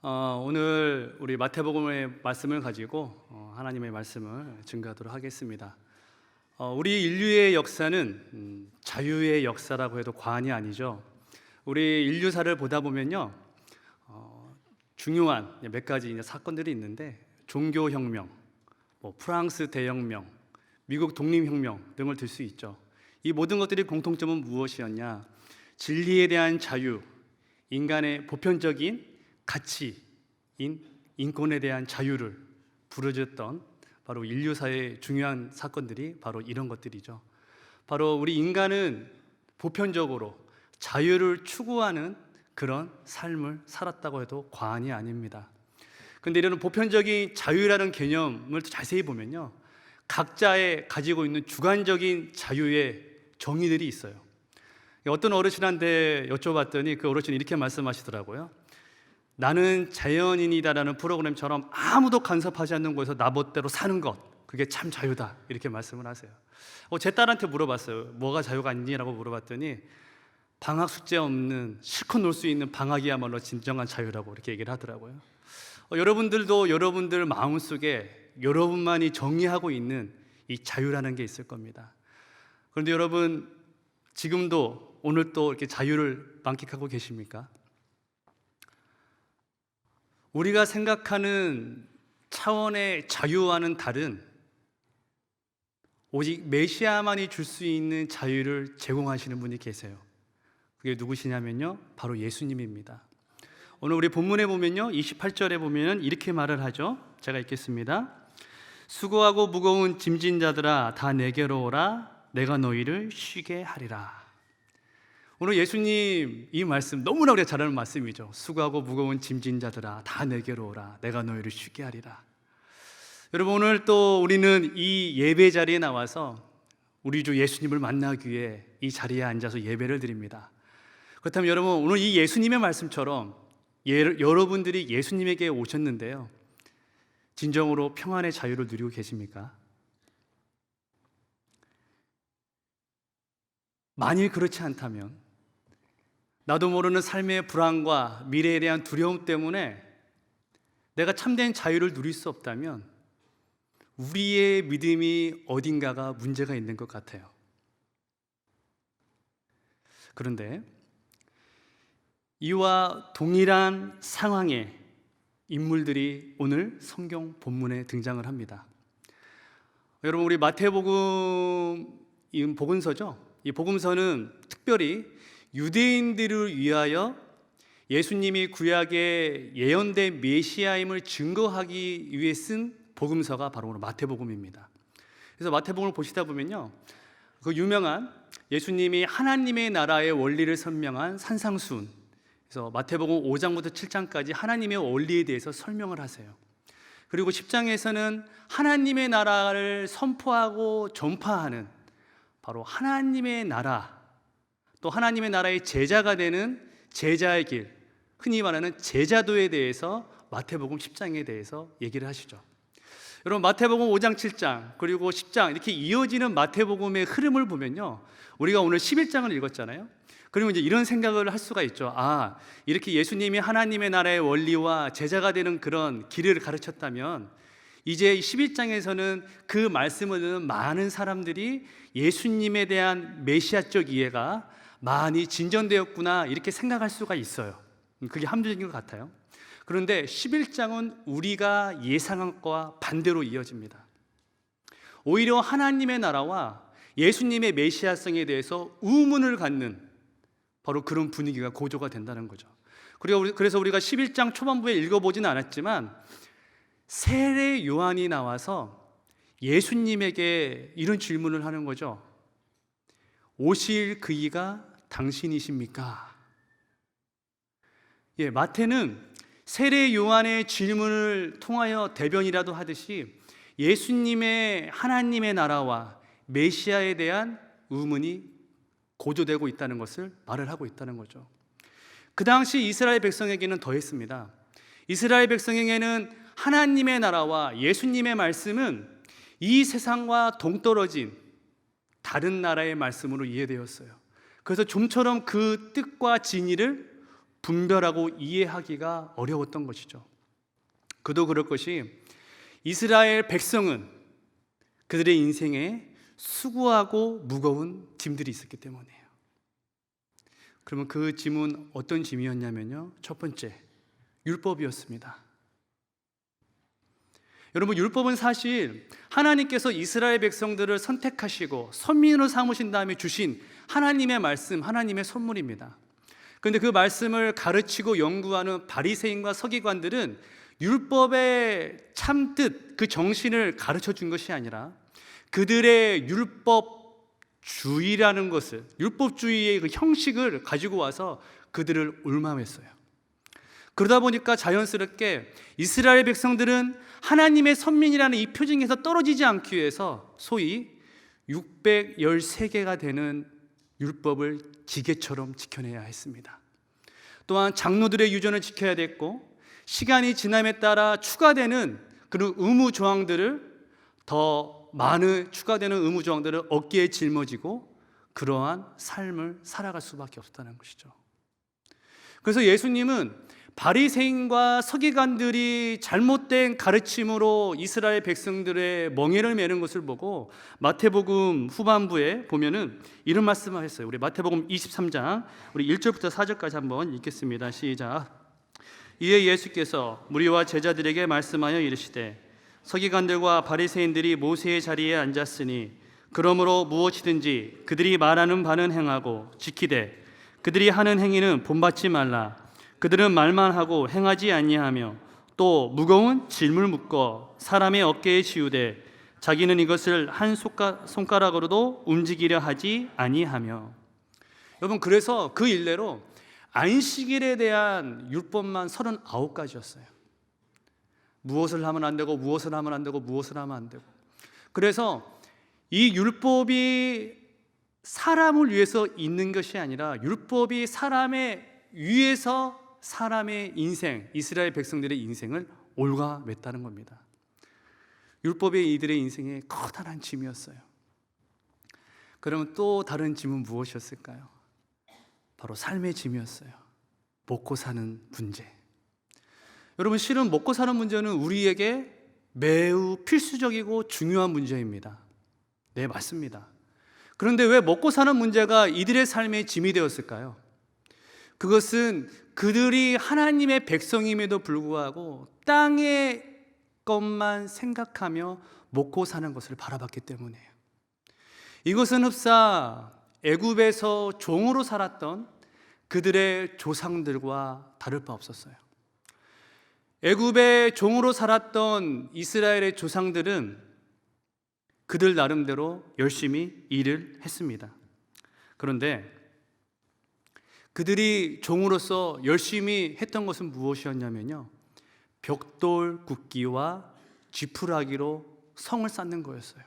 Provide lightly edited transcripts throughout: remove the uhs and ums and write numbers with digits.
오늘 우리 마태복음의 말씀을 가지고 하나님의 말씀을 증거하도록 하겠습니다. 우리 인류의 역사는 자유의 역사라고 해도 과언이 아니죠. 우리 인류사를 보다 보면요, 중요한 몇 가지 사건들이 있는데, 종교혁명, 프랑스 대혁명, 미국 독립혁명 등을 들 수 있죠. 이 모든 것들이 공통점은 무엇이었냐? 진리에 대한 자유, 인간의 보편적인 가치인 인권에 대한 자유를 부르짖었던 바로 인류사의 중요한 사건들이 바로 이런 것들이죠. 바로 우리 인간은 보편적으로 자유를 추구하는 그런 삶을 살았다고 해도 과언이 아닙니다. 그런데 이런 보편적인 자유라는 개념을 자세히 보면요, 각자의 가지고 있는 주관적인 자유의 정의들이 있어요. 어떤 어르신한테 여쭤봤더니 그 어르신이 이렇게 말씀하시더라고요. 나는 자연인이다라는 프로그램처럼 아무도 간섭하지 않는 곳에서 나 멋대로 사는 것, 그게 참 자유다, 이렇게 말씀을 하세요. 제 딸한테 물어봤어요. 뭐가 자유가 아니냐고 물어봤더니 방학 숙제 없는 실컷 놀 수 있는 방학이야말로 진정한 자유라고 이렇게 얘기를 하더라고요. 여러분들도 여러분들 마음속에 여러분만이 정의하고 있는 이 자유라는 게 있을 겁니다. 그런데 여러분, 지금도 오늘 또 이렇게 자유를 만끽하고 계십니까? 우리가 생각하는 차원의 자유와는 다른, 오직 메시아만이 줄 수 있는 자유를 제공하시는 분이 계세요. 그게 누구시냐면요, 바로 예수님입니다. 오늘 우리 본문에 보면요, 28절에 보면 이렇게 말을 하죠. 제가 읽겠습니다. 수고하고 무거운 짐진 자들아, 다 내게로 오라. 내가 너희를 쉬게 하리라. 오늘 예수님 이 말씀 너무나 우리가 잘 아는 말씀이죠. 수고하고 무거운 짐진 자들아, 다 내게로 오라. 내가 너희를 쉬게 하리라. 여러분, 오늘 또 우리는 이 예배 자리에 나와서 우리 주 예수님을 만나기 위해 이 자리에 앉아서 예배를 드립니다. 그렇다면 여러분, 오늘 이 예수님의 말씀처럼 여러분들이 예수님에게 오셨는데요, 진정으로 평안의 자유를 누리고 계십니까? 만일 그렇지 않다면, 나도 모르는 삶의 불안과 미래에 대한 두려움 때문에 내가 참된 자유를 누릴 수 없다면 우리의 믿음이 어딘가가 문제가 있는 것 같아요. 그런데 이와 동일한 상황의 인물들이 오늘 성경 본문에 등장을 합니다. 여러분, 우리 마태복음 이 복음서죠. 이 복음서는 특별히 유대인들을 위하여 예수님이 구약에 예언된 메시아임을 증거하기 위해 쓴 복음서가 바로 오늘 마태복음입니다. 그래서 마태복음을 보시다 보면요, 그 유명한 예수님이 하나님의 나라의 원리를 설명한 산상수훈, 그래서 마태복음 5장부터 7장까지 하나님의 원리에 대해서 설명을 하세요. 그리고 10장에서는 하나님의 나라를 선포하고 전파하는 바로 하나님의 나라, 또 하나님의 나라의 제자가 되는 제자의 길, 흔히 말하는 제자도에 대해서 마태복음 10장에 대해서 얘기를 하시죠. 여러분, 마태복음 5장, 7장 그리고 10장 이렇게 이어지는 마태복음의 흐름을 보면요, 우리가 오늘 11장을 읽었잖아요. 그리고 이제 이런 생각을 할 수가 있죠. 이렇게 예수님이 하나님의 나라의 원리와 제자가 되는 그런 길을 가르쳤다면 이제 11장에서는 그 말씀을 듣는 많은 사람들이 예수님에 대한 메시아적 이해가 많이 진전되었구나, 이렇게 생각할 수가 있어요. 그게 합리적인 것 같아요. 그런데 11장은 우리가 예상한 것과 반대로 이어집니다. 오히려 하나님의 나라와 예수님의 메시아성에 대해서 의문을 갖는 바로 그런 분위기가 고조가 된다는 거죠. 그래서 우리가 11장 초반부에 읽어보지는 않았지만 세례 요한이 나와서 예수님에게 이런 질문을 하는 거죠. 오실 그이가 당신이십니까? 마태는 세례 요한의 질문을 통하여 대변이라도 하듯이 예수님의 하나님의 나라와 메시아에 대한 의문이 고조되고 있다는 것을 말을 하고 있다는 거죠. 그 당시 이스라엘 백성에게는 더했습니다. 이스라엘 백성에게는 하나님의 나라와 예수님의 말씀은 이 세상과 동떨어진 다른 나라의 말씀으로 이해되었어요. 그래서 좀처럼 그 뜻과 진의를 분별하고 이해하기가 어려웠던 것이죠. 그도 그럴 것이 이스라엘 백성은 그들의 인생에 수고하고 무거운 짐들이 있었기 때문이에요. 그러면 그 짐은 어떤 짐이었냐면요, 첫 번째, 율법이었습니다. 여러분, 율법은 사실 하나님께서 이스라엘 백성들을 선택하시고 선민으로 삼으신 다음에 주신 하나님의 말씀, 하나님의 선물입니다. 그런데 그 말씀을 가르치고 연구하는 바리새인과 서기관들은 율법의 참뜻, 그 정신을 가르쳐 준 것이 아니라 그들의 율법주의라는 것을, 율법주의의 그 형식을 가지고 와서 그들을 옳맘했어요. 그러다 보니까 자연스럽게 이스라엘 백성들은 하나님의 선민이라는 이 표징에서 떨어지지 않기 위해서 소위 613개가 되는 율법을 기계처럼 지켜내야 했습니다. 또한 장로들의 유전을 지켜야 됐고, 시간이 지남에 따라 추가되는 그런 의무 조항들을 더 많은 추가되는 의무 조항들을 어깨에 짊어지고 그러한 삶을 살아갈 수밖에 없었다는 것이죠. 그래서 예수님은 바리새인과 서기관들이 잘못된 가르침으로 이스라엘 백성들의 멍에를 매는 것을 보고 마태복음 후반부에 보면은 이런 말씀을 했어요. 우리 마태복음 23장 우리 1절부터 4절까지 한번 읽겠습니다. 시작. 이에 예수께서 무리와 제자들에게 말씀하여 이르시되 서기관들과 바리새인들이 모세의 자리에 앉았으니 그러므로 무엇이든지 그들이 말하는 바는 행하고 지키되 그들이 하는 행위는 본받지 말라. 그들은 말만 하고 행하지 아니하며 또 무거운 짐을 묶어 사람의 어깨에 지우되 자기는 이것을 한 손가락으로도 움직이려 하지 아니하며. 여러분, 그래서 그 일례로 안식일에 대한 율법만 39가지였어요. 무엇을 하면 안 되고 무엇을 하면 안 되고 무엇을 하면 안 되고. 그래서 이 율법이 사람을 위해서 있는 것이 아니라 율법이 사람의 위해서 사람의 인생, 이스라엘 백성들의 인생을 올가맸다는 겁니다. 율법이 이들의 인생에 커다란 짐이었어요. 그러면 또 다른 짐은 무엇이었을까요? 바로 삶의 짐이었어요. 먹고 사는 문제. 여러분, 실은 먹고 사는 문제는 우리에게 매우 필수적이고 중요한 문제입니다. 네, 맞습니다. 그런데 왜 먹고 사는 문제가 이들의 삶의 짐이 되었을까요? 그것은 그들이 하나님의 백성임에도 불구하고 땅의 것만 생각하며 먹고 사는 것을 바라봤기 때문이에요. 이것은 흡사 애굽에서 종으로 살았던 그들의 조상들과 다를 바 없었어요. 애굽의 종으로 살았던 이스라엘의 조상들은 그들 나름대로 열심히 일을 했습니다. 그런데 그들이 종으로서 열심히 했던 것은 무엇이었냐면요, 벽돌 굽기와 쥐풀하기로 성을 쌓는 거였어요.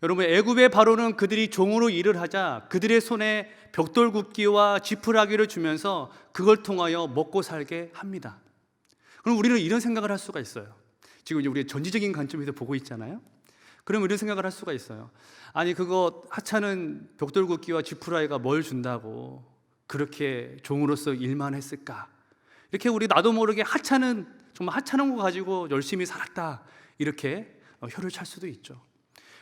여러분, 애굽의 바로는 그들이 종으로 일을 하자 그들의 손에 벽돌 굽기와 쥐풀하기를 주면서 그걸 통하여 먹고 살게 합니다. 그럼 우리는 이런 생각을 할 수가 있어요. 지금 이제 우리 전지적인 관점에서 보고 있잖아요. 그럼 이런 생각을 할 수가 있어요. 아니, 그거 하찮은 벽돌 굽기와 쥐풀하기가 뭘 준다고 그렇게 종으로서 일만 했을까? 이렇게 우리 나도 모르게 하찮은, 정말 하찮은 거 가지고 열심히 살았다, 이렇게 혀를 찰 수도 있죠.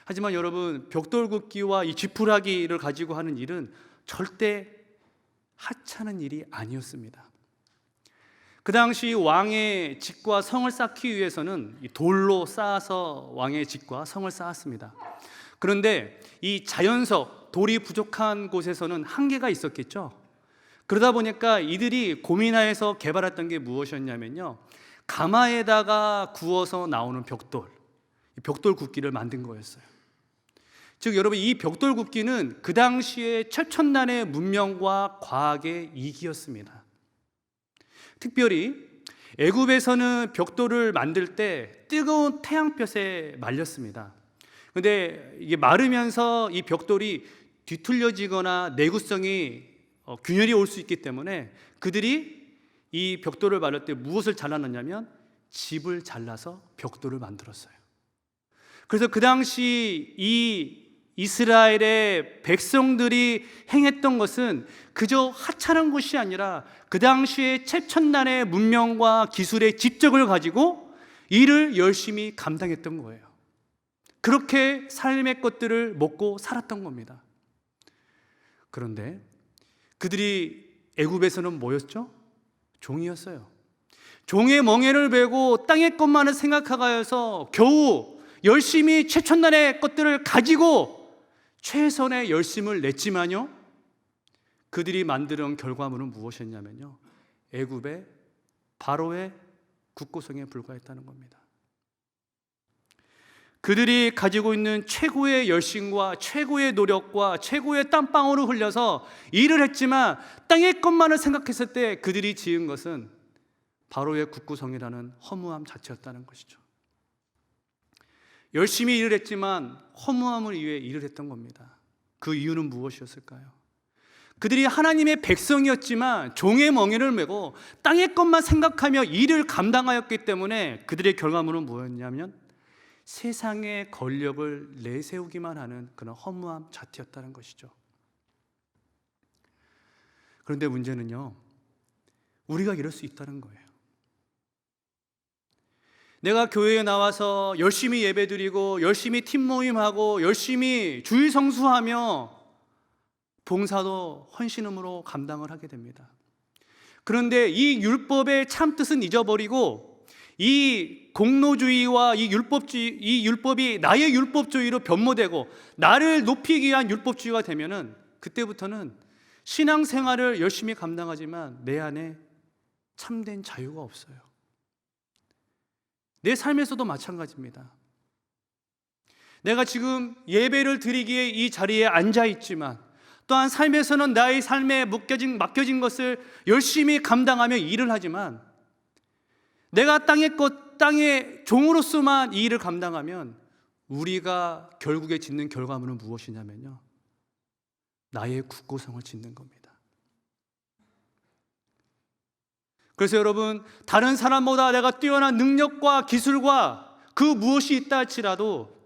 하지만 여러분, 벽돌 굽기와 이 쥐풀하기를 가지고 하는 일은 절대 하찮은 일이 아니었습니다. 그 당시 왕의 집과 성을 쌓기 위해서는 돌로 쌓아서 왕의 집과 성을 쌓았습니다. 그런데 이 자연석, 돌이 부족한 곳에서는 한계가 있었겠죠. 그러다 보니까 이들이 고민하여서 개발했던 게 무엇이었냐면요, 가마에다가 구워서 나오는 벽돌 굽기를 만든 거였어요. 즉 여러분, 이 벽돌 굽기는 그 당시에 최첨단의 문명과 과학의 이기였습니다. 특별히 애굽에서는 벽돌을 만들 때 뜨거운 태양볕에 말렸습니다. 그런데 이게 마르면서 이 벽돌이 뒤틀려지거나 내구성이 균열이 올 수 있기 때문에 그들이 이 벽돌을 말릴 때 무엇을 잘라놨냐면 집을 잘라서 벽돌을 만들었어요. 그래서 그 당시 이 이스라엘의 백성들이 행했던 것은 그저 하찮은 것이 아니라 그 당시에 최첨단의 문명과 기술의 지적을 가지고 일을 열심히 감당했던 거예요. 그렇게 삶의 것들을 먹고 살았던 겁니다. 그런데 그들이 애굽에서는 뭐였죠? 종이었어요. 종의 멍에를 베고 땅의 것만을 생각하여서 겨우 열심히 최첨단의 것들을 가지고 최선의 열심을 냈지만요, 그들이 만드는 결과물은 무엇이었냐면요, 애굽의 바로의 국고성에 불과했다는 겁니다. 그들이 가지고 있는 최고의 열심과 최고의 노력과 최고의 땀방울을 흘려서 일을 했지만 땅의 것만을 생각했을 때 그들이 지은 것은 바로의 국고성이라는 허무함 자체였다는 것이죠. 열심히 일을 했지만 허무함을 위해 일을 했던 겁니다. 그 이유는 무엇이었을까요? 그들이 하나님의 백성이었지만 종의 멍에를 메고 땅의 것만 생각하며 일을 감당하였기 때문에 그들의 결과물은 뭐였냐면 세상의 권력을 내세우기만 하는 그런 허무함 자체였다는 것이죠. 그런데 문제는요, 우리가 이럴 수 있다는 거예요. 내가 교회에 나와서 열심히 예배드리고 열심히 팀 모임하고 열심히 주일 성수하며 봉사도 헌신음으로 감당을 하게 됩니다. 그런데 이 율법의 참 뜻은 잊어버리고 이 공로주의와 이 율법이 나의 율법주의로 변모되고 나를 높이기 위한 율법주의가 되면은 그때부터는 신앙생활을 열심히 감당하지만 내 안에 참된 자유가 없어요. 내 삶에서도 마찬가지입니다. 내가 지금 예배를 드리기에 이 자리에 앉아 있지만 또한 삶에서는 나의 삶에 맡겨진 것을 열심히 감당하며 일을 하지만 내가 땅의 종으로서만 이 일을 감당하면 우리가 결국에 짓는 결과물은 무엇이냐면요, 나의 국고성을 짓는 겁니다. 그래서 여러분, 다른 사람보다 내가 뛰어난 능력과 기술과 그 무엇이 있다 할지라도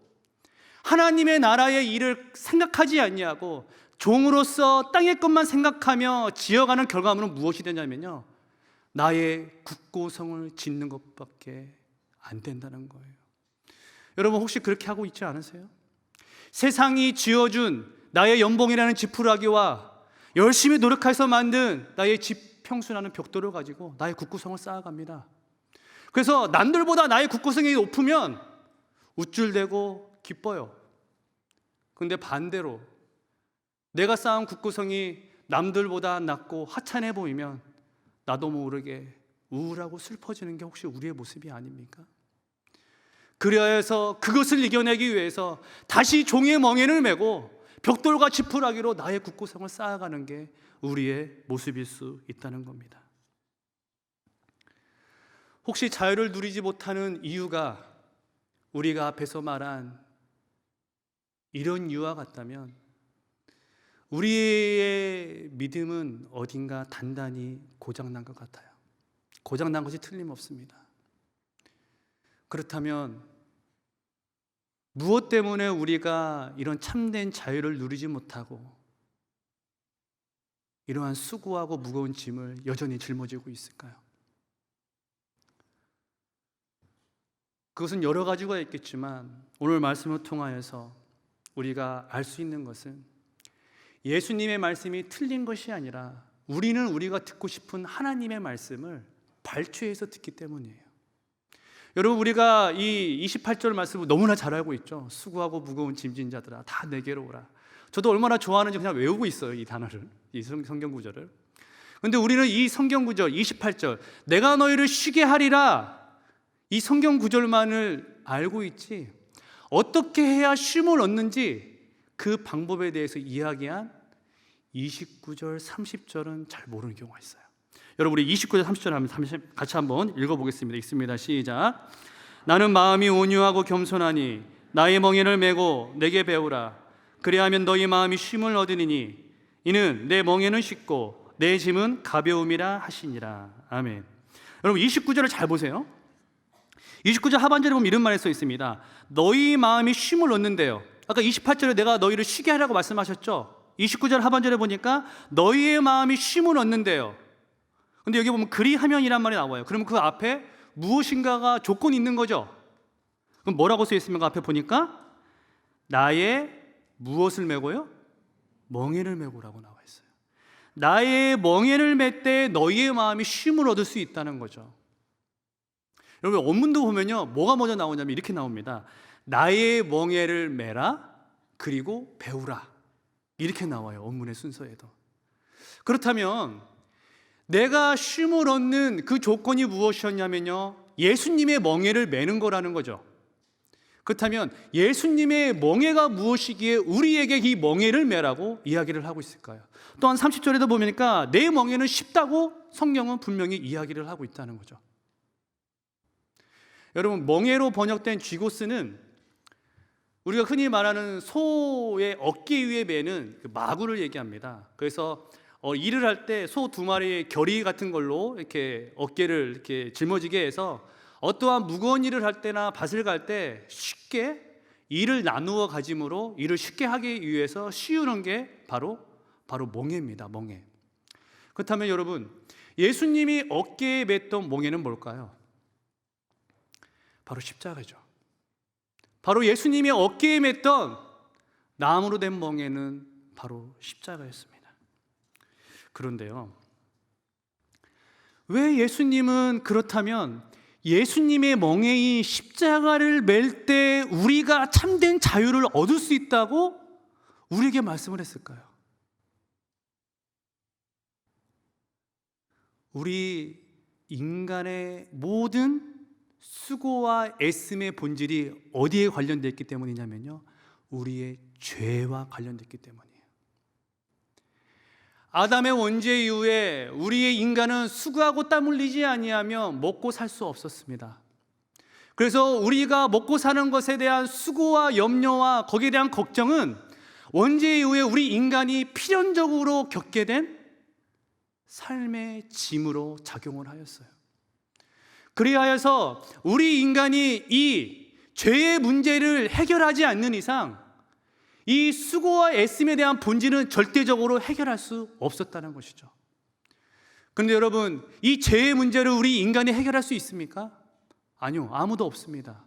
하나님의 나라의 일을 생각하지 않냐고 종으로서 땅의 것만 생각하며 지어가는 결과물은 무엇이 되냐면요, 나의 국고성을 짓는 것밖에 안 된다는 거예요. 여러분, 혹시 그렇게 하고 있지 않으세요? 세상이 지어준 나의 연봉이라는 지푸라기와 열심히 노력해서 만든 나의 집 평수라는 벽돌을 가지고 나의 국고성을 쌓아갑니다. 그래서 남들보다 나의 국고성이 높으면 우쭐대고 기뻐요. 그런데 반대로 내가 쌓은 국고성이 남들보다 낮고 하찮아 보이면 나도 모르게 우울하고 슬퍼지는 게 혹시 우리의 모습이 아닙니까? 그래야 해서 그것을 이겨내기 위해서 다시 종의 멍에를 메고 벽돌과 지푸라기로 나의 국고성을 쌓아가는 게 우리의 모습일 수 있다는 겁니다. 혹시 자유를 누리지 못하는 이유가 우리가 앞에서 말한 이런 이유와 같다면 우리의 믿음은 어딘가 단단히 고장난 것 같아요. 고장난 것이 틀림없습니다. 그렇다면 무엇 때문에 우리가 이런 참된 자유를 누리지 못하고 이러한 수고하고 무거운 짐을 여전히 짊어지고 있을까요? 그것은 여러 가지가 있겠지만 오늘 말씀을 통하여서 우리가 알 수 있는 것은 예수님의 말씀이 틀린 것이 아니라 우리는 우리가 듣고 싶은 하나님의 말씀을 발췌해서 듣기 때문이에요. 여러분, 우리가 이 28절 말씀을 너무나 잘 알고 있죠. 수고하고 무거운 짐진 자들아 다 내게로 오라. 저도 얼마나 좋아하는지 그냥 외우고 있어요, 이 단어를, 이 성경 구절을. 그런데 우리는 이 성경 구절 28절 내가 너희를 쉬게 하리라, 이 성경 구절만을 알고 있지 어떻게 해야 쉼을 얻는지 그 방법에 대해서 이야기한 29절 30절은 잘 모르는 경우가 있어요. 여러분, 우리 29절 30절 같이 한번 읽어보겠습니다. 읽습니다. 시작. 나는 마음이 온유하고 겸손하니 나의 멍에를 메고 내게 배우라. 그리하면 너희 마음이 쉼을 얻으리니 이는 내 멍에는 쉽고 내 짐은 가벼움이라 하시니라. 아멘. 여러분, 29절을 잘 보세요. 29절 하반절에 보면 이런 말이 써 있습니다. 너희 마음이 쉼을 얻는데요. 아까 28절에 내가 너희를 쉬게 하라고 말씀하셨죠. 29절 하반절에 보니까 너희의 마음이 쉼을 얻는데요. 근데 여기 보면 그리하면이란 말이 나와요. 그러면 그 앞에 무엇인가가 조건이 있는 거죠. 그럼 뭐라고 써 있습니까? 앞에 보니까 나의 무엇을 메고요? 멍에를 메고라고 나와 있어요. 나의 멍에를 맬 때 너희의 마음이 쉼을 얻을 수 있다는 거죠. 여러분 원문도 보면요, 뭐가 먼저 나오냐면 이렇게 나옵니다. 나의 멍에를 메라, 그리고 배우라, 이렇게 나와요. 원문의 순서에도. 그렇다면 내가 쉼을 얻는 그 조건이 무엇이었냐면요, 예수님의 멍에를 메는 거라는 거죠. 그렇다면 예수님의 멍에가 무엇이기에 우리에게 이 멍에를 메라고 이야기를 하고 있을까요? 또한 30절에도 보니까 내 멍에는 쉽다고 성경은 분명히 이야기를 하고 있다는 거죠. 여러분, 멍에로 번역된 쥐고스는 우리가 흔히 말하는 소의 어깨 위에 매는 그 마구를 얘기합니다. 그래서 일을 할 때 소 두 마리의 겨리 같은 걸로 이렇게 어깨를 이렇게 짊어지게 해서 어떠한 무거운 일을 할 때나 밭을 갈 때 쉽게 일을 나누어 가짐으로 일을 쉽게 하기 위해서 씌우는 게 바로 멍에입니다. 멍에. 그렇다면 여러분, 예수님이 어깨에 맸던 멍에는 뭘까요? 바로 십자가죠. 바로 예수님이 어깨에 맸던 나무로 된 멍에는 바로 십자가였습니다. 그런데요, 왜 예수님은 그렇다면 예수님의 멍에이 십자가를 맬 때 우리가 참된 자유를 얻을 수 있다고 우리에게 말씀을 했을까요? 우리 인간의 모든 수고와 애씀의 본질이 어디에 관련되어 있기 때문이냐면요, 우리의 죄와 관련됐기 때문이에요. 아담의 원죄 이후에 우리의 인간은 수고하고 땀 흘리지 아니하며 먹고 살 수 없었습니다. 그래서 우리가 먹고 사는 것에 대한 수고와 염려와 거기에 대한 걱정은 원죄 이후에 우리 인간이 필연적으로 겪게 된 삶의 짐으로 작용을 하였어요. 그리하여서 우리 인간이 이 죄의 문제를 해결하지 않는 이상 이 수고와 애씀에 대한 본질은 절대적으로 해결할 수 없었다는 것이죠. 그런데 여러분, 이 죄의 문제를 우리 인간이 해결할 수 있습니까? 아니요, 아무도 없습니다.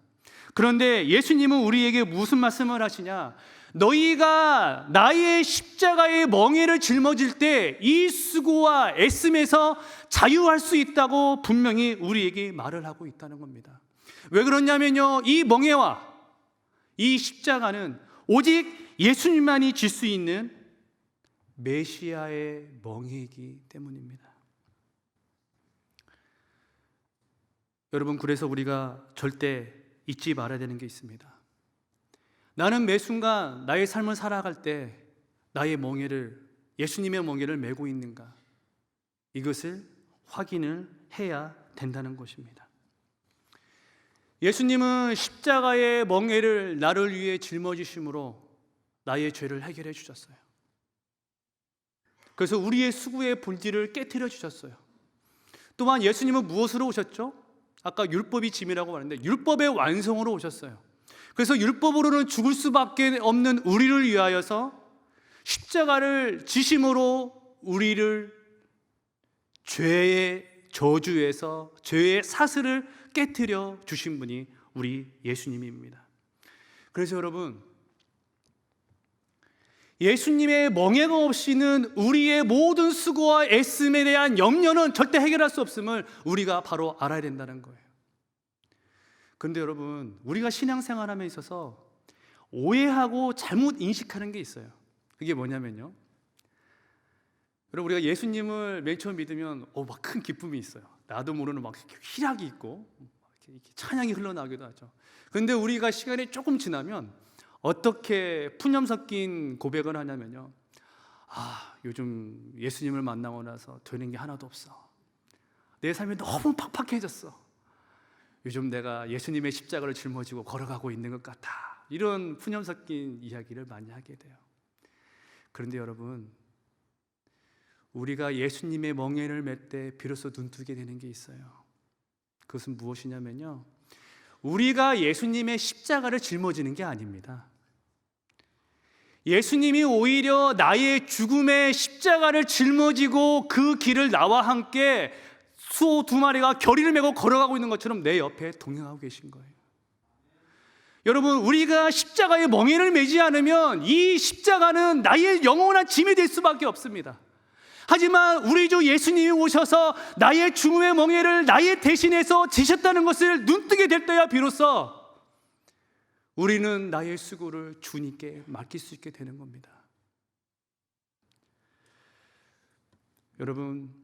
그런데 예수님은 우리에게 무슨 말씀을 하시냐? 너희가 나의 십자가의 멍에를 짊어질 때 이 수고와 애씀에서 자유할 수 있다고 분명히 우리에게 말을 하고 있다는 겁니다. 왜 그러냐면요, 이 멍에와 이 십자가는 오직 예수님만이 질 수 있는 메시아의 멍에이기 때문입니다. 여러분, 그래서 우리가 절대 잊지 말아야 되는 게 있습니다. 나는 매 순간 나의 삶을 살아갈 때 나의 멍에를, 예수님의 멍에를 메고 있는가, 이것을 확인을 해야 된다는 것입니다. 예수님은 십자가의 멍에를 나를 위해 짊어지심으로 나의 죄를 해결해 주셨어요. 그래서 우리의 수고의 본질을 깨트려 주셨어요. 또한 예수님은 무엇으로 오셨죠? 아까 율법이 짐이라고 말했는데 율법의 완성으로 오셨어요. 그래서 율법으로는 죽을 수밖에 없는 우리를 위하여서 십자가를 지심으로 우리를 죄의 저주에서 죄의 사슬을 깨트려 주신 분이 우리 예수님입니다. 그래서 여러분, 예수님의 멍에가 없이는 우리의 모든 수고와 애씀에 대한 염려는 절대 해결할 수 없음을 우리가 바로 알아야 된다는 거예요. 그런데 여러분, 우리가 신앙생활함에 있어서 오해하고 잘못 인식하는 게 있어요. 그게 뭐냐면요, 여러분, 우리가 예수님을 맨 처음 믿으면 막 큰 기쁨이 있어요. 나도 모르는 막 희락이 있고 이렇게 찬양이 흘러나오기도 하죠. 그런데 우리가 시간이 조금 지나면 어떻게 푸념 섞인 고백을 하냐면요, 요즘 예수님을 만나고 나서 되는 게 하나도 없어. 내 삶이 너무 팍팍해졌어. 요즘 내가 예수님의 십자가를 짊어지고 걸어가고 있는 것 같아. 이런 푸념 섞인 이야기를 많이 하게 돼요. 그런데 여러분, 우리가 예수님의 멍에를 맬 때 비로소 눈뜨게 되는 게 있어요. 그것은 무엇이냐면요, 우리가 예수님의 십자가를 짊어지는 게 아닙니다. 예수님이 오히려 나의 죽음의 십자가를 짊어지고 그 길을 나와 함께 소 두 마리가 겨리를 메고 걸어가고 있는 것처럼 내 옆에 동행하고 계신 거예요. 여러분, 우리가 십자가의 멍에를 매지 않으면 이 십자가는 나의 영원한 짐이 될 수밖에 없습니다. 하지만 우리 주 예수님이 오셔서 나의 죽음의 멍에를 나의 대신해서 지셨다는 것을 눈뜨게 될 때야 비로소 우리는 나의 수고를 주님께 맡길 수 있게 되는 겁니다. 여러분,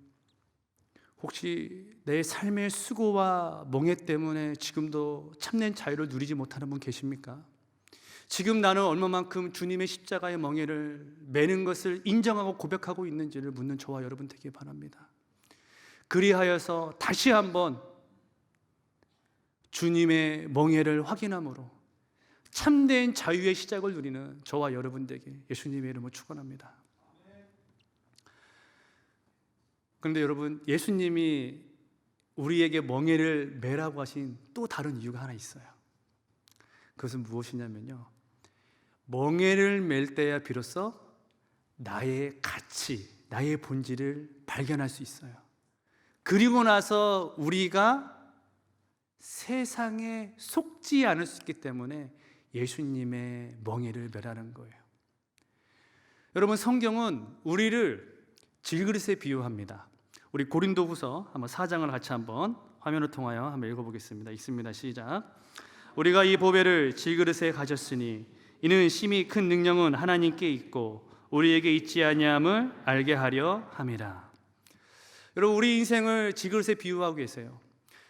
혹시 내 삶의 수고와 멍에 때문에 지금도 참된 자유를 누리지 못하는 분 계십니까? 지금 나는 얼마만큼 주님의 십자가의 멍에를 매는 것을 인정하고 고백하고 있는지를 묻는 저와 여러분 되길 바랍니다. 그리하여서 다시 한번 주님의 멍에를 확인함으로 참된 자유의 시작을 누리는 저와 여러분들에게 예수님의 이름으로 축원합니다. 그런데 여러분, 예수님이 우리에게 멍에를 매라고 하신 또 다른 이유가 하나 있어요. 그것은 무엇이냐면요, 멍에를 맬 때야 비로소 나의 가치, 나의 본질을 발견할 수 있어요. 그리고 나서 우리가 세상에 속지 않을 수 있기 때문에 예수님의 멍에를 매라는 거예요. 여러분, 성경은 우리를 질그릇에 비유합니다. 우리 고린도후서 한번 4장을 같이 한번 화면을 통하여 한번 읽어보겠습니다. 읽습니다. 시작. 우리가 이 보배를 질그릇에 가졌으니 이는 심히 큰 능력은 하나님께 있고 우리에게 있지 아니함을 알게 하려 함이라. 여러분, 우리 인생을 질그릇에 비유하고 계세요.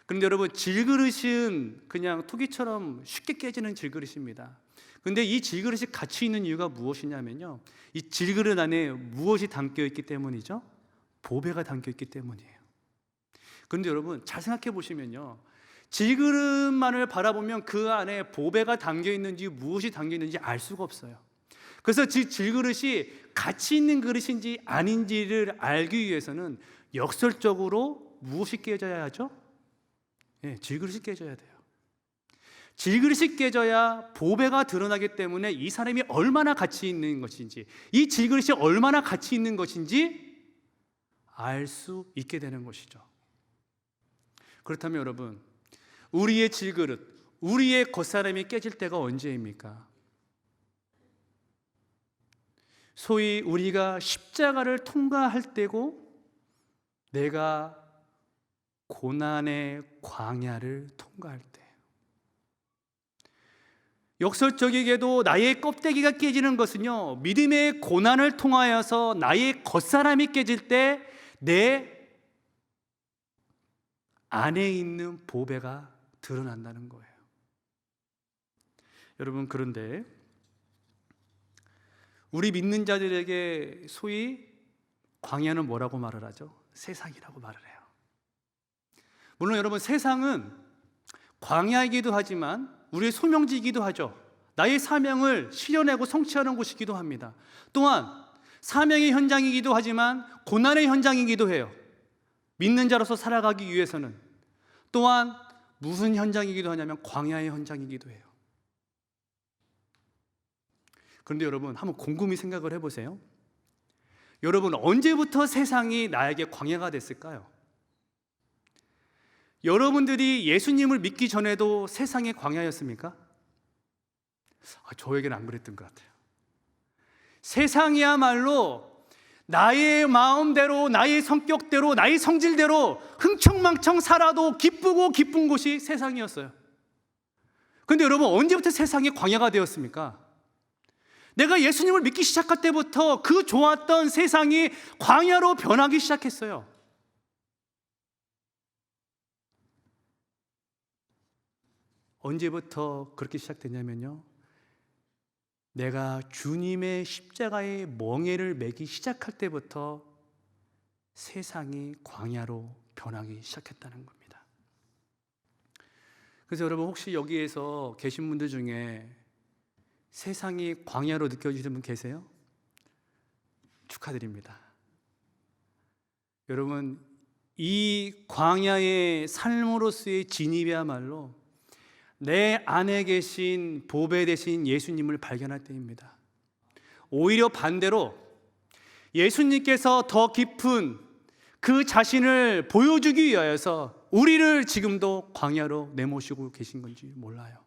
그런데 여러분, 질그릇은 그냥 토기처럼 쉽게 깨지는 질그릇입니다. 근데 이 질그릇이 가치 있는 이유가 무엇이냐면요, 이 질그릇 안에 무엇이 담겨 있기 때문이죠? 보배가 담겨 있기 때문이에요. 그런데 여러분, 잘 생각해 보시면요, 질그릇만을 바라보면 그 안에 보배가 담겨 있는지 무엇이 담겨 있는지 알 수가 없어요. 그래서 질그릇이 가치 있는 그릇인지 아닌지를 알기 위해서는 역설적으로 무엇이 깨져야 하죠? 네, 질그릇이 깨져야 돼요. 질그릇이 깨져야 보배가 드러나기 때문에 이 사람이 얼마나 가치 있는 것인지, 이 질그릇이 얼마나 가치 있는 것인지 알 수 있게 되는 것이죠. 그렇다면 여러분, 우리의 질그릇, 우리의 겉사람이 깨질 때가 언제입니까? 소위 우리가 십자가를 통과할 때고, 내가 고난의 광야를 통과할 때. 역설적이게도 나의 껍데기가 깨지는 것은요, 믿음의 고난을 통하여서 나의 겉사람이 깨질 때 내 안에 있는 보배가 드러난다는 거예요. 여러분, 그런데 우리 믿는 자들에게 소위 광야는 뭐라고 말을 하죠? 세상이라고 말을 해요. 물론 여러분, 세상은 광야이기도 하지만 우리의 소명지이기도 하죠. 나의 사명을 실현하고 성취하는 곳이기도 합니다. 또한 사명의 현장이기도 하지만 고난의 현장이기도 해요. 믿는 자로서 살아가기 위해서는. 또한 무슨 현장이기도 하냐면 광야의 현장이기도 해요. 그런데 여러분, 한번 곰곰이 생각을 해보세요. 여러분, 언제부터 세상이 나에게 광야가 됐을까요? 여러분들이 예수님을 믿기 전에도 세상의 광야였습니까? 저에게는 안 그랬던 것 같아요. 세상이야말로 나의 마음대로, 나의 성격대로, 나의 성질대로 흥청망청 살아도 기쁘고 기쁜 곳이 세상이었어요. 그런데 여러분, 언제부터 세상이 광야가 되었습니까? 내가 예수님을 믿기 시작할 때부터 그 좋았던 세상이 광야로 변하기 시작했어요. 언제부터 그렇게 시작됐냐면요, 내가 주님의 십자가의 멍에를 매기 시작할 때부터 세상이 광야로 변하기 시작했다는 겁니다. 그래서 여러분, 혹시 여기에서 계신 분들 중에 세상이 광야로 느껴지는 분 계세요? 축하드립니다. 여러분, 이 광야의 삶으로서의 진입이야말로 내 안에 계신 보배 되신 예수님을 발견할 때입니다. 오히려 반대로 예수님께서 더 깊은 그 자신을 보여주기 위하여서 우리를 지금도 광야로 내모시고 계신 건지 몰라요.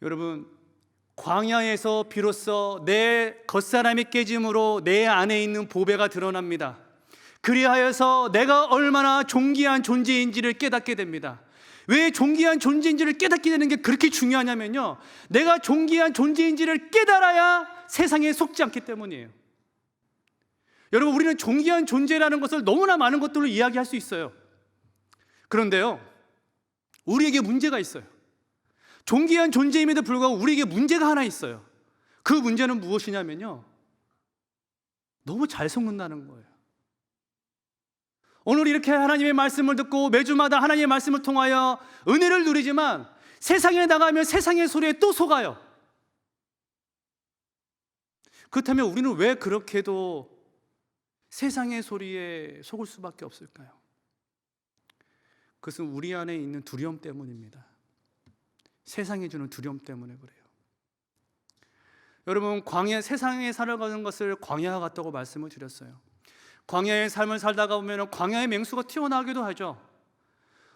여러분, 광야에서 비로소 내 겉사람이 깨짐으로 내 안에 있는 보배가 드러납니다. 그리하여서 내가 얼마나 존귀한 존재인지를 깨닫게 됩니다. 왜 존귀한 존재인지를 깨닫게 되는 게 그렇게 중요하냐면요, 내가 존귀한 존재인지를 깨달아야 세상에 속지 않기 때문이에요. 여러분, 우리는 존귀한 존재라는 것을 너무나 많은 것들로 이야기할 수 있어요. 그런데요, 우리에게 문제가 있어요. 존귀한 존재임에도 불구하고 우리에게 문제가 하나 있어요. 그 문제는 무엇이냐면요, 너무 잘 속는다는 거예요. 오늘 이렇게 하나님의 말씀을 듣고 매주마다 하나님의 말씀을 통하여 은혜를 누리지만 세상에 나가면 세상의 소리에 또 속아요. 그렇다면 우리는 왜 그렇게도 세상의 소리에 속을 수밖에 없을까요? 그것은 우리 안에 있는 두려움 때문입니다. 세상이 주는 두려움 때문에 그래요. 여러분, 세상에 살아가는 것을 광야와 같다고 말씀을 드렸어요. 광야의 삶을 살다가 보면 광야의 맹수가 튀어나오기도 하죠.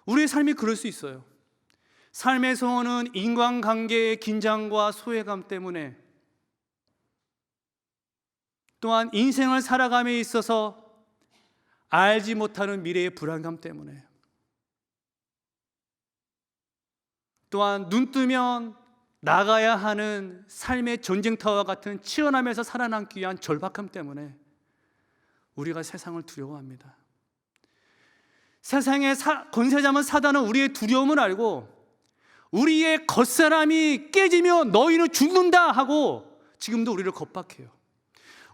우리의 삶이 그럴 수 있어요. 삶의 소원은 인간관계의 긴장과 소외감 때문에, 또한 인생을 살아감에 있어서 알지 못하는 미래의 불안감 때문에, 또한 눈 뜨면 나가야 하는 삶의 전쟁터와 같은 치열함에서 살아남기 위한 절박함 때문에 우리가 세상을 두려워합니다. 세상의 권세 잡은 사단은 우리의 두려움을 알고 우리의 겉사람이 깨지면 너희는 죽는다 하고 지금도 우리를 겁박해요.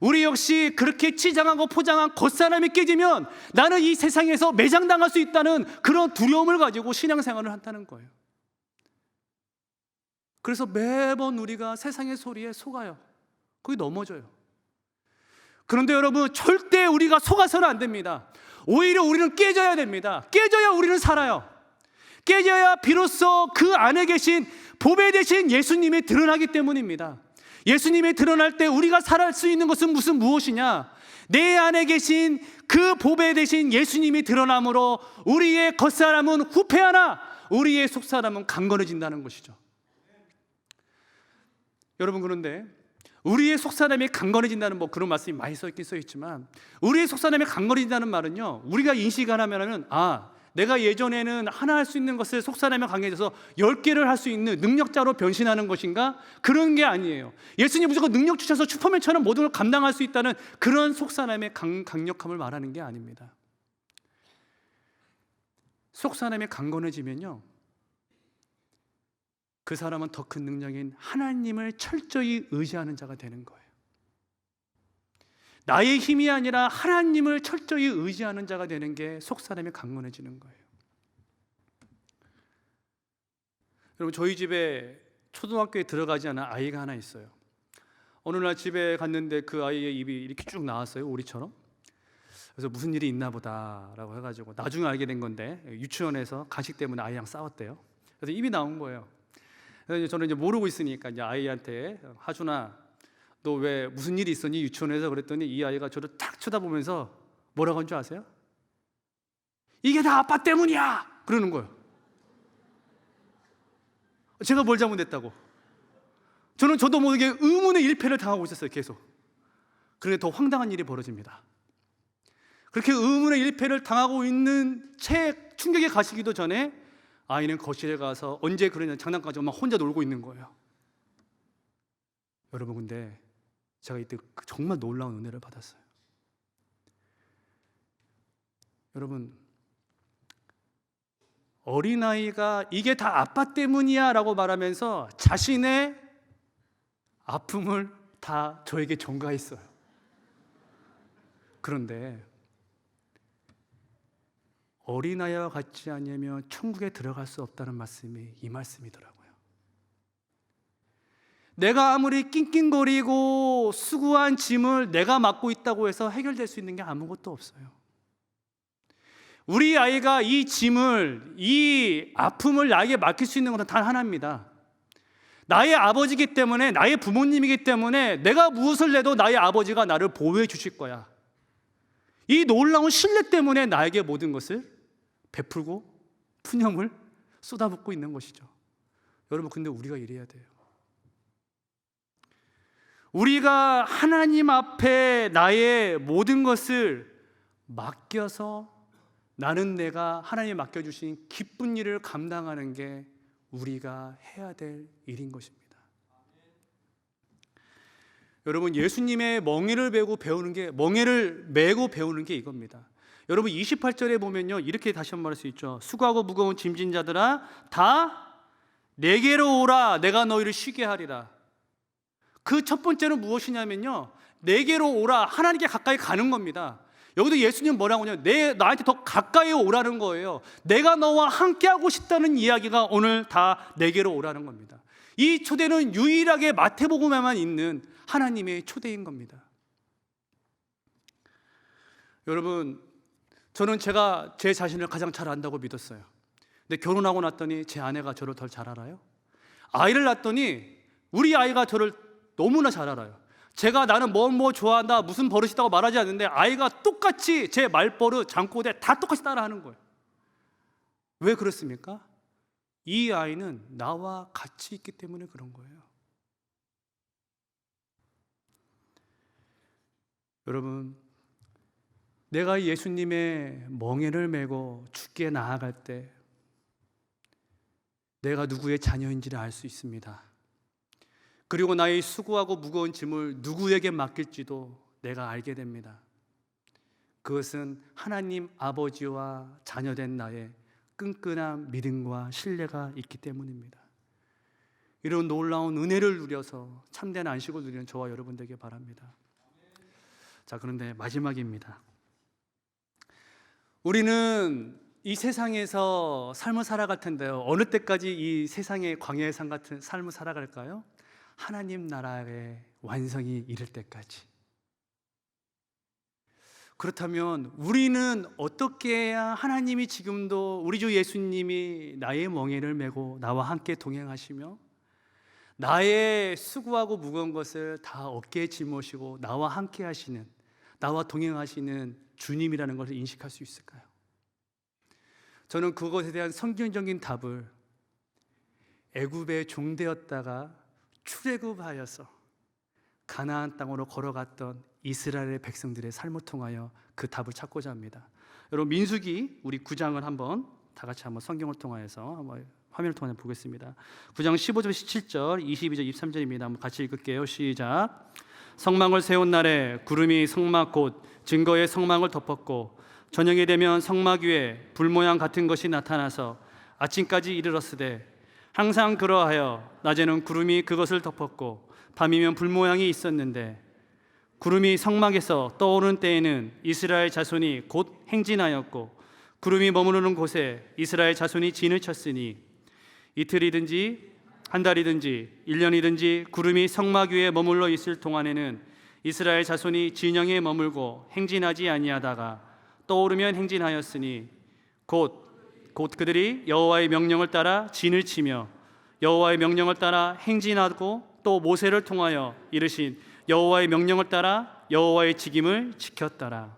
우리 역시 그렇게 치장하고 포장한 겉사람이 깨지면 나는 이 세상에서 매장당할 수 있다는 그런 두려움을 가지고 신앙생활을 한다는 거예요. 그래서 매번 우리가 세상의 소리에 속아요. 거기 넘어져요. 그런데 여러분, 절대 우리가 속아서는 안 됩니다. 오히려 우리는 깨져야 됩니다. 깨져야 우리는 살아요. 깨져야 비로소 그 안에 계신 보배 되신 예수님이 드러나기 때문입니다. 예수님이 드러날 때 우리가 살 수 있는 것은 무엇이냐? 내 안에 계신 그 보배 되신 예수님이 드러남으로 우리의 겉사람은 후패하나 우리의 속사람은 강건해진다는 것이죠. 여러분, 그런데 우리의 속사람이 강건해진다는 그런 말씀이 많이 써 있지만, 우리의 속사람이 강건해진다는 말은요, 우리가 인식하냐면은 내가 예전에는 하나 할 수 있는 것을 속사람이 강해져서 10개를 할 수 있는 능력자로 변신하는 것인가? 그런 게 아니에요. 예수님 무조건 능력 주셔서 슈퍼맨처럼 모든 걸 감당할 수 있다는 그런 속사람의 강력함을 말하는 게 아닙니다. 속사람이 강건해지면요, 그 사람은 더 큰 능력인 하나님을 철저히 의지하는 자가 되는 거예요. 나의 힘이 아니라 하나님을 철저히 의지하는 자가 되는 게 속사람이 강건해지는 거예요. 여러분, 저희 집에 초등학교에 들어가지 않은 아이가 하나 있어요. 어느 날 집에 갔는데 그 아이의 입이 이렇게 쭉 나왔어요, 오리처럼. 그래서 무슨 일이 있나 보다라고 해가지고 나중에 알게 된 건데, 유치원에서 간식 때문에 아이랑 싸웠대요. 그래서 입이 나온 거예요. 그래서 저는 이제 모르고 있으니까 이제 아이한테, 하준아, 너 왜 무슨 일이 있었니 유치원에서? 그랬더니 이 아이가 저를 탁 쳐다보면서 뭐라고 한 줄 아세요? 이게 다 아빠 때문이야! 그러는 거예요. 제가 뭘 잘못했다고. 저도 모르게 의문의 일패를 당하고 있었어요, 계속. 그런데 더 황당한 일이 벌어집니다. 그렇게 의문의 일패를 당하고 있는 채 충격에 가시기도 전에 아이는 거실에 가서 언제 그러냐 장난감 가지고 막 혼자 놀고 있는 거예요. 여러분, 근데 제가 이때 정말 놀라운 은혜를 받았어요. 여러분, 어린아이가 이게 다 아빠 때문이야 라고 말하면서 자신의 아픔을 다 저에게 전가했어요. 그런데 어린아이와 같지 않으면 천국에 들어갈 수 없다는 말씀이 이 말씀이더라고요. 내가 아무리 낑낑거리고 수고한 짐을 내가 맡고 있다고 해서 해결될 수 있는 게 아무것도 없어요. 우리 아이가 이 짐을, 이 아픔을 나에게 맡길 수 있는 것은 단 하나입니다. 나의 아버지이기 때문에, 나의 부모님이기 때문에 내가 무엇을 내도 나의 아버지가 나를 보호해 주실 거야. 이 놀라운 신뢰 때문에 나에게 모든 것을 베풀고 푸념을 쏟아붓고 있는 것이죠. 여러분, 근데 우리가 이래야 돼요. 우리가 하나님 앞에 나의 모든 것을 맡겨서 나는 내가 하나님이 맡겨주신 기쁜 일을 감당하는 게 우리가 해야 될 일인 것입니다. 여러분, 예수님의 멍에를 메고 배우는 게 이겁니다. 여러분, 28절에 보면요, 이렇게 다시 한번 말할 수 있죠. 수고하고 무거운 짐진 자들아 다 내게로 오라, 내가 너희를 쉬게 하리라. 그 첫 번째는 무엇이냐면요, 내게로 오라, 하나님께 가까이 가는 겁니다. 여기도 예수님 뭐라고 하냐, 나한테 더 가까이 오라는 거예요. 내가 너와 함께하고 싶다는 이야기가 오늘 다 내게로 오라는 겁니다. 이 초대는 유일하게 마태복음에만 있는 하나님의 초대인 겁니다. 여러분, 저는 제가 제 자신을 가장 잘 안다고 믿었어요. 근데 결혼하고 났더니 제 아내가 저를 더 잘 알아요. 아이를 낳았더니 우리 아이가 저를 너무나 잘 알아요. 제가 나는 뭐 좋아한다, 무슨 버릇이다고 말하지 않는데 아이가 똑같이 제 말버릇, 잠꼬대 다 똑같이 따라하는 거예요. 왜 그렇습니까? 이 아이는 나와 같이 있기 때문에 그런 거예요. 여러분, 내가 예수님의 멍에를 메고 죽게 나아갈 때 내가 누구의 자녀인지를 알 수 있습니다. 그리고 나의 수고하고 무거운 짐을 누구에게 맡길지도 내가 알게 됩니다. 그것은 하나님 아버지와 자녀된 나의 끈끈한 믿음과 신뢰가 있기 때문입니다. 이런 놀라운 은혜를 누려서 참된 안식을 누리는 저와 여러분 되길 바랍니다. 자, 그런데 마지막입니다. 우리는 이 세상에서 삶을 살아갈 텐데요, 어느 때까지 이 세상의 광야의 삶 같은 삶을 살아갈까요? 하나님 나라의 완성이 이를 때까지. 그렇다면 우리는 어떻게 해야 하나님이 지금도 우리 주 예수님이 나의 멍에를 메고 나와 함께 동행하시며 나의 수고하고 무거운 것을 다 어깨에 짊어지고 나와 함께 하시는, 나와 동행하시는 주님이라는 것을 인식할 수 있을까요? 저는 그것에 대한 성경적인 답을 애굽의 종되었다가 출애굽하여서 가나안 땅으로 걸어갔던 이스라엘의 백성들의 삶을 통하여 그 답을 찾고자 합니다. 여러분, 민수기 우리 9장을 한번 다 같이 한번 성경을 통하여서 한번 화면을 통해 보겠습니다. 9장 15절, 17절, 22절, 23절입니다. 한번 같이 읽을게요. 시작. 성막을 세운 날에 구름이 성막 곧 증거의 성막을 덮었고 저녁이 되면 성막 위에 불 모양 같은 것이 나타나서 아침까지 이르렀으되 항상 그러하여 낮에는 구름이 그것을 덮었고 밤이면 불 모양이 있었는데 구름이 성막에서 떠오르는 때에는 이스라엘 자손이 곧 행진하였고 구름이 머무르는 곳에 이스라엘 자손이 진을 쳤으니 이틀이든지 한 달이든지 1년이든지 구름이 성막 위에 머물러 있을 동안에는 이스라엘 자손이 진영에 머물고 행진하지 아니하다가 떠오르면 행진하였으니 곧 그들이 여호와의 명령을 따라 진을 치며 여호와의 명령을 따라 행진하고 또 모세를 통하여 이르신 여호와의 명령을 따라 여호와의 직임을 지켰더라.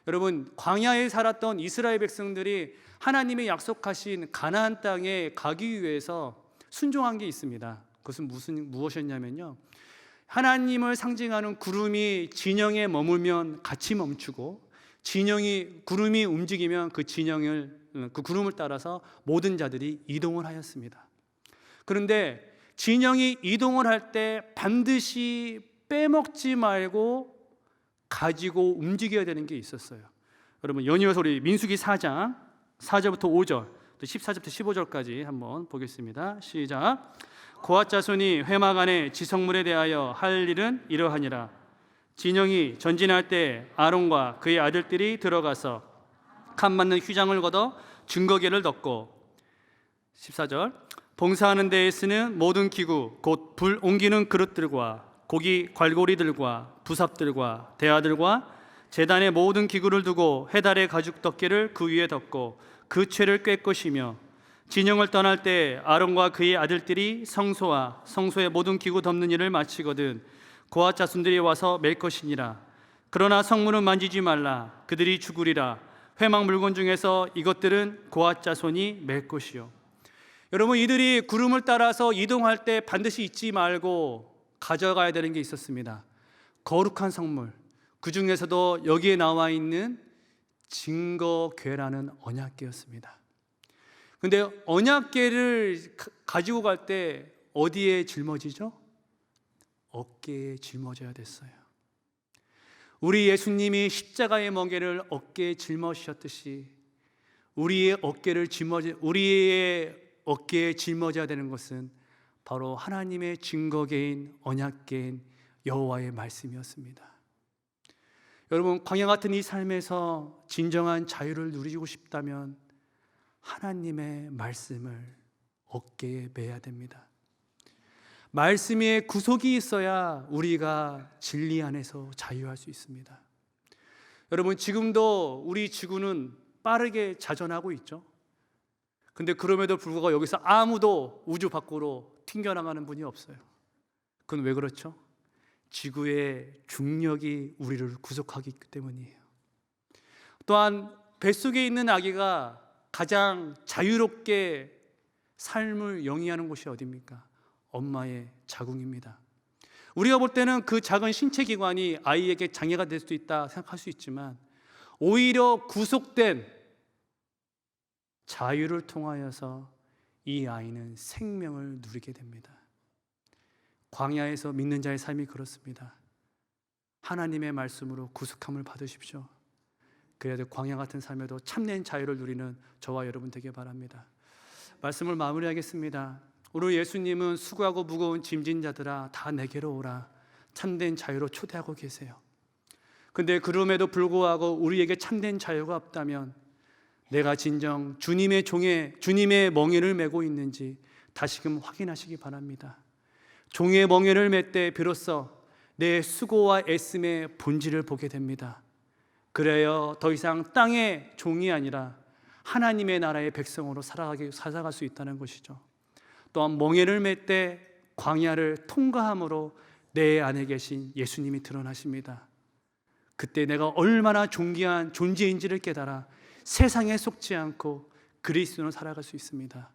여러분, 광야에 살았던 이스라엘 백성들이 하나님의 약속하신 가나안 땅에 가기 위해서 순종한 게 있습니다. 그것은 무엇이었냐면요, 하나님을 상징하는 구름이 진영에 머물면 같이 멈추고 구름이 움직이면 그 구름을 따라서 모든 자들이 이동을 하였습니다. 그런데 진영이 이동을 할 때 반드시 빼먹지 말고 가지고 움직여야 되는 게 있었어요. 여러분, 연이어서 우리 민수기 4장 4절부터 5절 또 14절부터 15절까지 한번 보겠습니다. 시작. 고앗 자손이 회막 안에 지성물에 대하여 할 일은 이러하니라. 진영이 전진할 때 아론과 그의 아들들이 들어가서 칸 맞는 휘장을 걷어 증거계를 덮고 14절 봉사하는 데에 쓰는 모든 기구 곧 불 옮기는 그릇들과 고기 괄고리들과 부삽들과 대야들과 제단의 모든 기구를 두고 해달의 가죽 덮개를 그 위에 덮고 그 채를 꿰 것이며 진영을 떠날 때 아론과 그의 아들들이 성소와 성소의 모든 기구 덮는 일을 마치거든 고앗 자손들이 와서 맬 것이니라. 그러나 성문은 만지지 말라. 그들이 죽으리라. 회막 물건 중에서 이것들은 고앗 자손이 맬 것이요. 여러분, 이들이 구름을 따라서 이동할 때 반드시 잊지 말고 가져가야 되는 게 있었습니다. 거룩한 성물, 그 중에서도 여기에 나와 있는 증거궤라는 언약궤였습니다. 근데 언약궤를 가지고 갈 때 어디에 짊어지죠? 어깨에 짊어져야 됐어요. 우리 예수님이 십자가의 멍에를 어깨에 짊어지셨듯이 우리의 어깨에 짊어져야 되는 것은 바로 하나님의 증거궤인 언약궤인 여호와의 말씀이었습니다. 여러분, 광야 같은 이 삶에서 진정한 자유를 누리고 싶다면 하나님의 말씀을 어깨에 매야 됩니다. 말씀에 구속이 있어야 우리가 진리 안에서 자유할 수 있습니다. 여러분, 지금도 우리 지구는 빠르게 자전하고 있죠. 근데 그럼에도 불구하고 여기서 아무도 우주 밖으로 튕겨나가는 분이 없어요. 그건 왜 그렇죠? 지구의 중력이 우리를 구속하기 때문이에요. 또한 뱃속에 있는 아기가 가장 자유롭게 삶을 영위하는 곳이 어디입니까? 엄마의 자궁입니다. 우리가 볼 때는 그 작은 신체 기관이 아이에게 장애가 될 수도 있다 생각할 수 있지만 오히려 구속된 자유를 통하여서 이 아이는 생명을 누리게 됩니다. 광야에서 믿는 자의 삶이 그렇습니다. 하나님의 말씀으로 구속함을 받으십시오. 그래야 광야 같은 삶에도 참된 자유를 누리는 저와 여러분 되길 바랍니다. 말씀을 마무리하겠습니다. 우리 예수님은 수고하고 무거운 짐진 자들아 다 내게로 오라, 참된 자유로 초대하고 계세요. 근데 그럼에도 불구하고 우리에게 참된 자유가 없다면 내가 진정 주님의 멍에를 메고 있는지 다시금 확인하시기 바랍니다. 종의 멍에를 맬 때 비로소 내 수고와 애씀의 본질을 보게 됩니다. 그래야 더 이상 땅의 종이 아니라 하나님의 나라의 백성으로 살아갈 수 있다는 것이죠. 또한 멍에를 맬 때 광야를 통과함으로 내 안에 계신 예수님이 드러나십니다. 그때 내가 얼마나 존귀한 존재인지를 깨달아 세상에 속지 않고 그리스도로 살아갈 수 있습니다.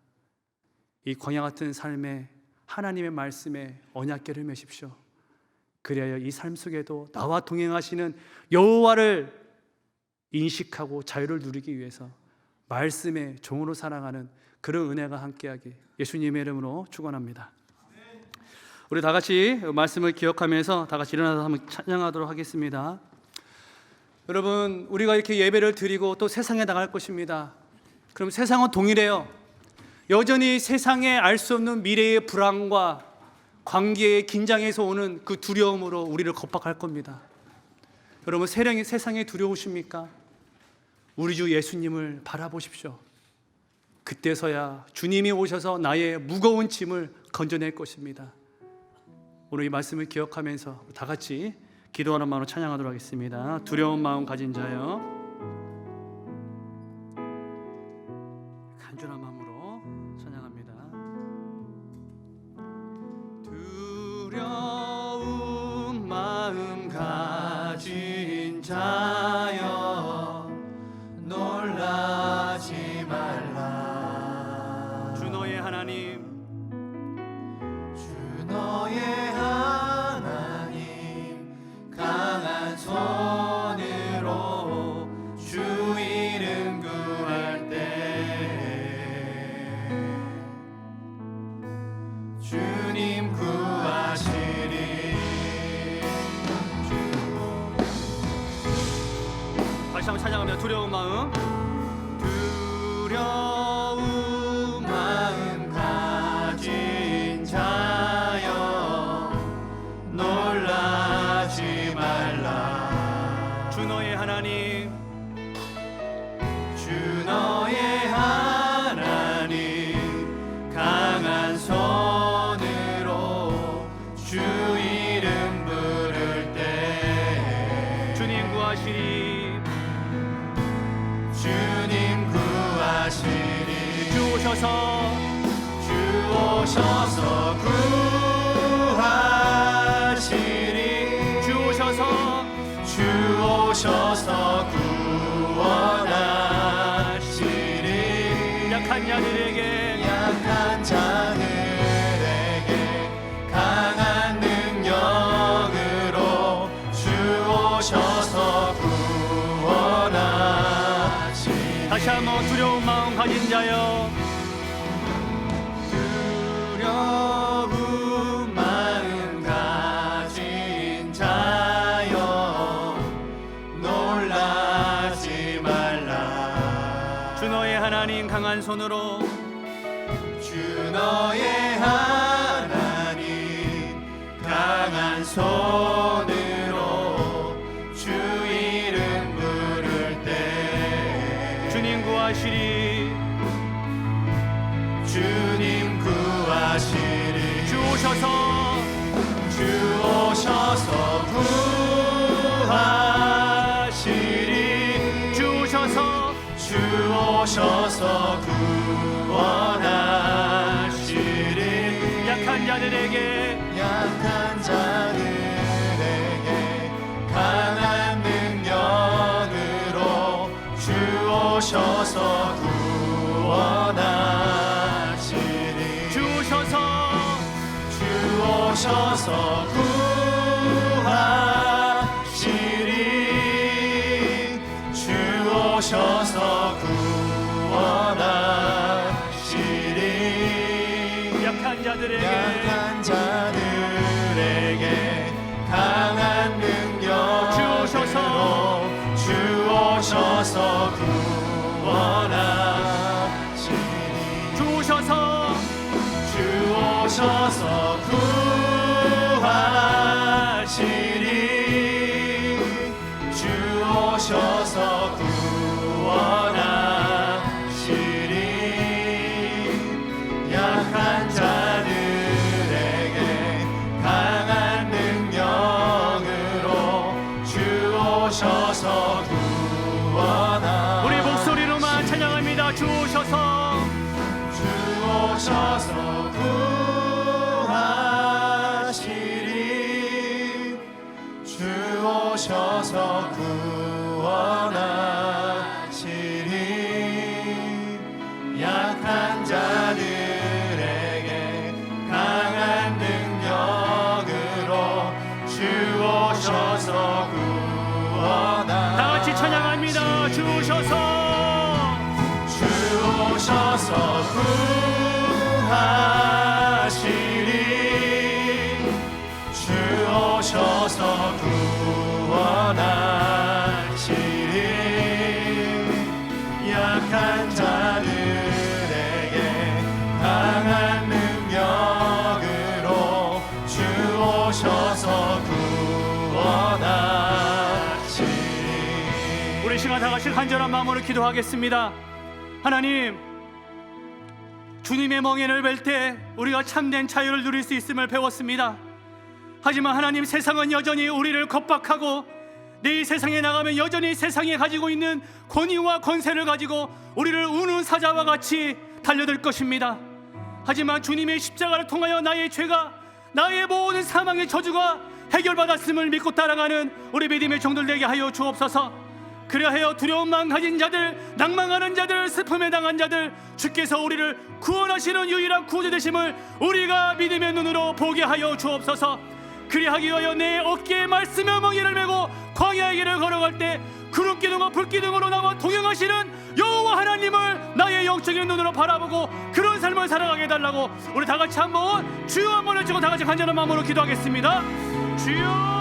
이 광야 같은 삶에 하나님의 말씀에 언약궤를 매십시오. 그래야 이 삶 속에도 나와 동행하시는 여호와를 인식하고 자유를 누리기 위해서 말씀의 종으로 살아가는 그런 은혜가 함께하기 예수님의 이름으로 축원합니다. 우리 다 같이 말씀을 기억하면서 다 같이 일어나서 한번 찬양하도록 하겠습니다. 여러분, 우리가 이렇게 예배를 드리고 또 세상에 나갈 것입니다. 그럼 세상은 동일해요. 여전히 세상에 알 수 없는 미래의 불안과 관계의 긴장에서 오는 그 두려움으로 우리를 겁박할 겁니다. 여러분, 세상에 두려우십니까? 우리 주 예수님을 바라보십시오. 그때서야 주님이 오셔서 나의 무거운 짐을 건져낼 것입니다. 오늘 이 말씀을 기억하면서 다 같이 기도하는 마음으로 찬양하도록 하겠습니다. 두려운 마음 가진 자여, 간절한 마음으로 찬양합니다. 두려운 마음 가진 자여, 놀라지 말라. 주 너의 하나님, 주 너의 하나님, 강한 손으로 주 이름 구할 때 주님 구하시리. 다시 한번 찬양합니다. 두려운 마음, 두려운 마음 가진 자여, 놀라지 말라. 주 너의 하나님, 주 너의 하나님, 강한 손으로 주 이름 부를 때 주님 구하시리. 주님 구하시리. 오셔서 주 오셔서 구하시리 주 오셔서 주 오셔서 구원하시리 약한 자들에게 약한 자들에게 강한 능력으로 주 오셔서 구원하시리 다시 한번 두려운 마음 가진 자여 두려운 마음 가진 자여 놀라지 말라 주 너의 하나님 강한 손으로 주 너의 하나님 강한 손으로 주 이름 부를 때 주님 구하시리 주님 구하시리 주 오셔서 주 오셔서 구하시리 주 오셔서 주 오셔서 구원하시리 약한 자들에게 약한 자들에게 강한 능력으로 주 오셔서 구원하시리 주 오셔서 주 오셔서 구하시리 주 오셔서 구원하시리 약한 자들에게 약한 자들에게 강한 능력으로 주 오셔서 구원하시리 주 오셔서 주 오셔서 구하시리 주 오셔서 구원하시리 약한 자들에게 강한 능력으로 주 오셔서 구원하시리 우리 목소리로만 찬양합니다. 주 오셔서 주 오셔서 구하시리 주 오셔서 구원하시리 약한 자들에게 강한 능력으로 주 오셔서 구원하시리 다 같이 찬양합니다. 주 오셔서 주 오셔서 구하시리 주 오셔서 구원하시리 약한 자들에게 강한 능력으로 주 오셔서 구원하시리 우리 시간 다 같이 간절한 마음으로 기도하겠습니다. 하나님, 주님의 멍에를 뵐 때 우리가 참된 자유를 누릴 수 있음을 배웠습니다. 하지만 하나님, 세상은 여전히 우리를 겁박하고 내일 세상에 나가면 여전히 세상에 가지고 있는 권위와 권세를 가지고 우리를 우는 사자와 같이 달려들 것입니다. 하지만 주님의 십자가를 통하여 나의 죄가, 나의 모든 사망의 저주가 해결받았음을 믿고 따라가는 우리 믿음의 종들 되게 하여 주옵소서. 그리하여 두려운 마음 가진 자들, 낭망하는 자들, 슬픔에 당한 자들, 주께서 우리를 구원하시는 유일한 구주 되심을 우리가 믿음의 눈으로 보게 하여 주옵소서. 그리하기 위하여 내 어깨에 말씀의 멍에를 메고 광야의 길을 걸어갈 때 구름기둥과 불기둥으로 나와 동행하시는 여호와 하나님을 나의 영적인 눈으로 바라보고 그런 삶을 살아가게 해달라고 우리 다 같이 한번 주여 한번 외치고 다 같이 간절한 마음으로 기도하겠습니다. 주여.